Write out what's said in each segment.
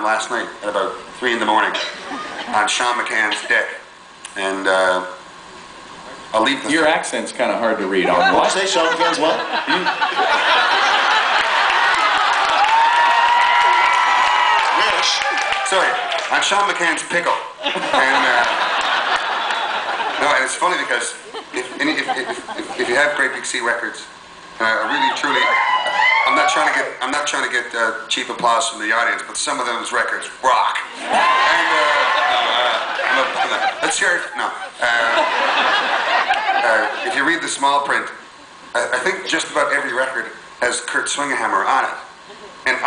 last night at about 3 in the morning on Sean McCann's deck. And I'll leave the... Your accent's kind of hard to read. On what? Say Sean McCann's what? Sorry, on Sean McCann's pickle. And, no, and it's funny because if you have Great Big Sea Records, really, truly, I'm not trying to get cheap applause from the audience, but some of those records rock. And let's hear it. No. If you read the small print, I think just about every record has Kurt Swingahammer on it, and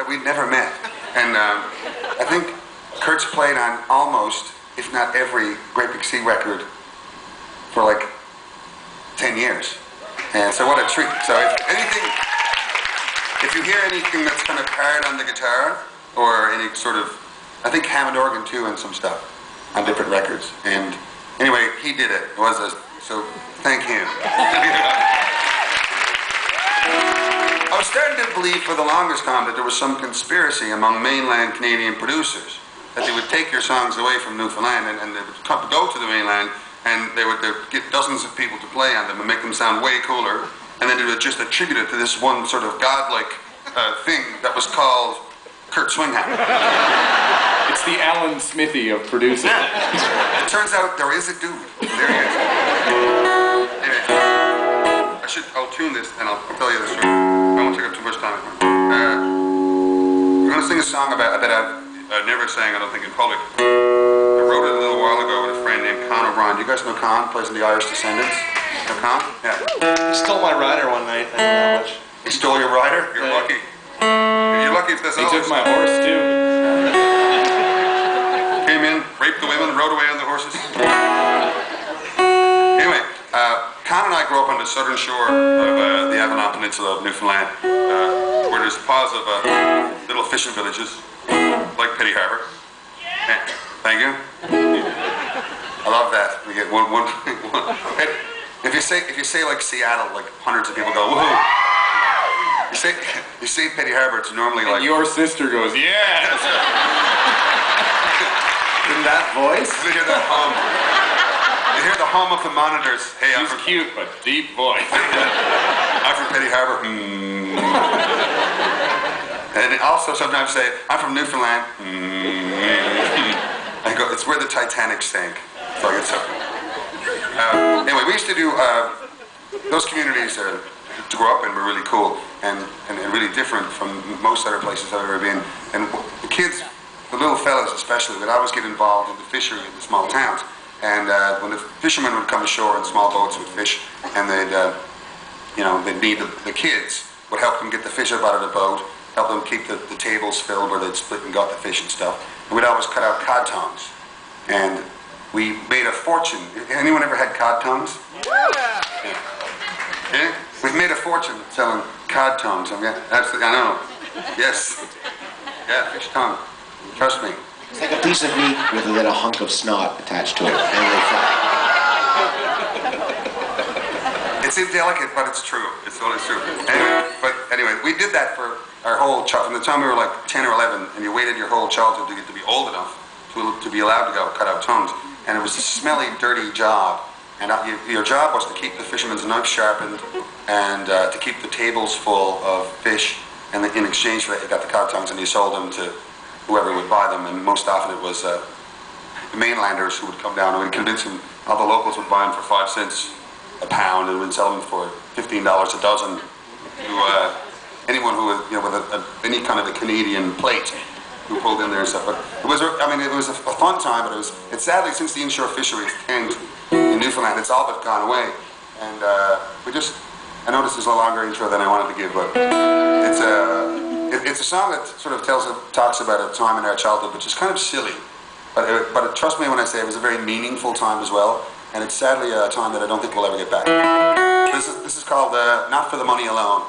we've never met. And I think Kurt's played on almost, if not every, Great Big Sea record for like 10 years. And so what a treat. So if you hear anything that's kind of hard on the guitar, or any sort of, I think Hammond organ too and some stuff on different records. And anyway, he did it. So thank him. I was starting to believe for the longest time that there was some conspiracy among mainland Canadian producers, that they would take your songs away from Newfoundland and they would go to the mainland, and they would get dozens of people to play on them and make them sound way cooler, and then they would just attribute it to this one sort of godlike thing that was called Kurt Swingahammer. It's the Alan Smithy of producing. Yeah. It turns out there is a dude. There he is. Anyway, I'll tune this and I'll tell you the story. I won't take up too much time. We're going to sing a song that I've never sang, I don't think, in public. I wrote it a little while ago with a friend named Con O'Brien. Do you guys know Con? Plays in the Irish Descendants. Know Con? Yeah. He stole my rider one night. I know that much. He stole your rider? You're lucky. You're lucky if this He took my horse too. Came in, raped the women, rode away on the horses. Anyway, Con and I grew up on the southern shore of the Avalon Peninsula of Newfoundland, where there's piles of little fishing villages, like Petty Harbour. Thank you. I love that. We get one. If you say like Seattle, like hundreds of people go, woohoo. You say Petty Harbour, it's normally like... And your sister goes, yes! In that voice? You hear that hum. You hear the hum of the monitors. Hey, she's cute, but deep voice. I'm from Petty Harbour. And also sometimes say, I'm from Newfoundland. I go, it's where the Titanic sank. So I get so. Anyway, we used to do, those communities to grow up in were really cool and really different from most other places I've ever been. And the kids, the little fellas especially, would always get involved in the fishery in the small towns. And when the fishermen would come ashore in small boats with fish, and they'd need the kids would help them get the fish up out of the boat, help them keep the tables filled where they'd split and got the fish and stuff. And we'd always cut out cod tongues. And we made a fortune. Anyone ever had cod tongues? Yeah. Yeah? We've made a fortune selling cod tongues. Absolutely, I know. Yes. Yeah, fish tongue. Trust me. It's like a piece of meat with a little hunk of snot attached to it. And they fry. It's indelicate, but it's true. It's totally true. Anyway, we did that for our whole childhood. From the time we were like 10 or 11, and you waited your whole childhood to get to be old enough to be allowed to go cut out tongues. And it was a smelly, dirty job. And your job was to keep the fisherman's knife sharpened and to keep the tables full of fish. And in exchange for that, you got the cod tongues and you sold them to whoever would buy them. And most often it was the mainlanders who would come down and we'd convince them. All the locals would buy them for 5 cents a pound and we'd sell them for $15 a dozen to anyone who was, with any kind of a Canadian plate who pulled in there and stuff. But it was a fun time, but it's sadly, since the inshore fisheries end in Newfoundland, it's all but gone away. And I noticed there's a longer intro than I wanted to give, but it's a song that sort of talks about a time in our childhood, which is kind of silly. But trust me when I say it was a very meaningful time as well, and it's sadly a time that I don't think we'll ever get back. This is called Not for the Money Alone.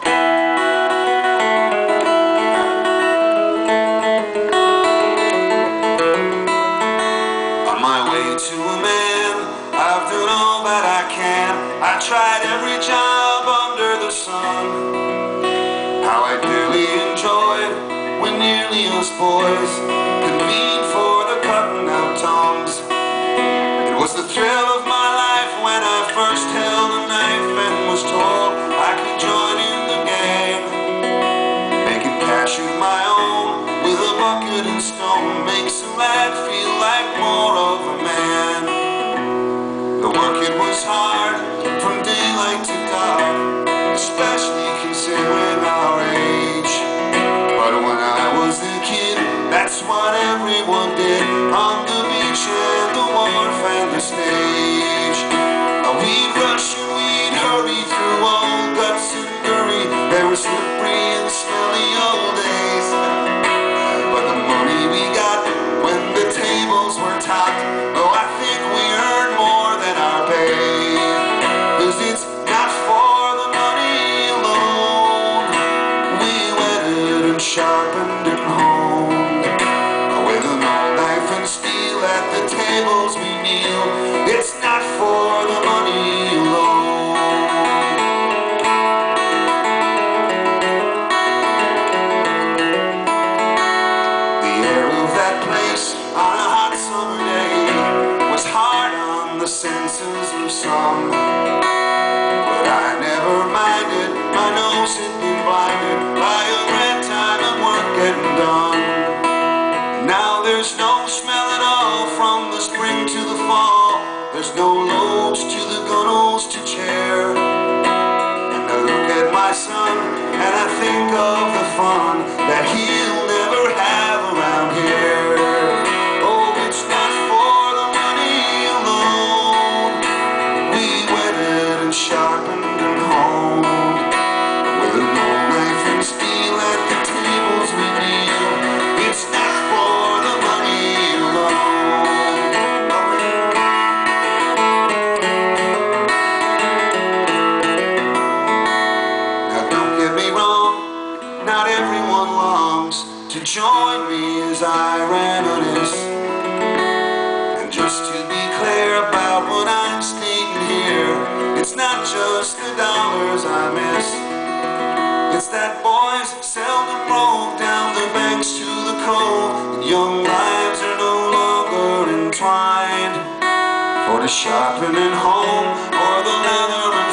To a man, I've done all that I can. I tried every job under the sun. How I really enjoyed when you only us boys convened for the cutting out tongs. It was the thrill of my life when I first held a knife and was told I could join in the gang. Making cash of my own with a bucket and stone makes a lad feel like more of a man. The work it was hard from daylight to dark, especially considering our age. But when I was a kid, that's what everyone did on the beach and the wharf and the stage. We'd rush and we'd hurry through old guts and gurry. They were slippery and smelly old days. But the money we got when the tables were topped, oh, I think we earned more than our pay. 'Cause it's not for the money alone. We wetted and sharpened and honed with an old knife and steel at the tables we kneel. It's not for the money alone. The air of that place on a hot summer day was hard on the senses of some. But I never minded, my nose had been blinded by a red time and work getting done. Now there's no smell at all from the spring to the fall. There's no loads to the gunnels to chair. And I look at my son and I think of the fun that he'll never have around here. Oh, it's not for the money alone. We wetted and sharpened and honed with an old knife and steel at the tables we kneel. It's not for the money alone. Now don't get me wrong, not everyone longs to join me as I reminisce. And just to be clear about what I'm stating here, it's not just the dollars I miss. It's that boys seldom roll down the banks to the cove, and young lives are no longer entwined for the sharpening home or the leather and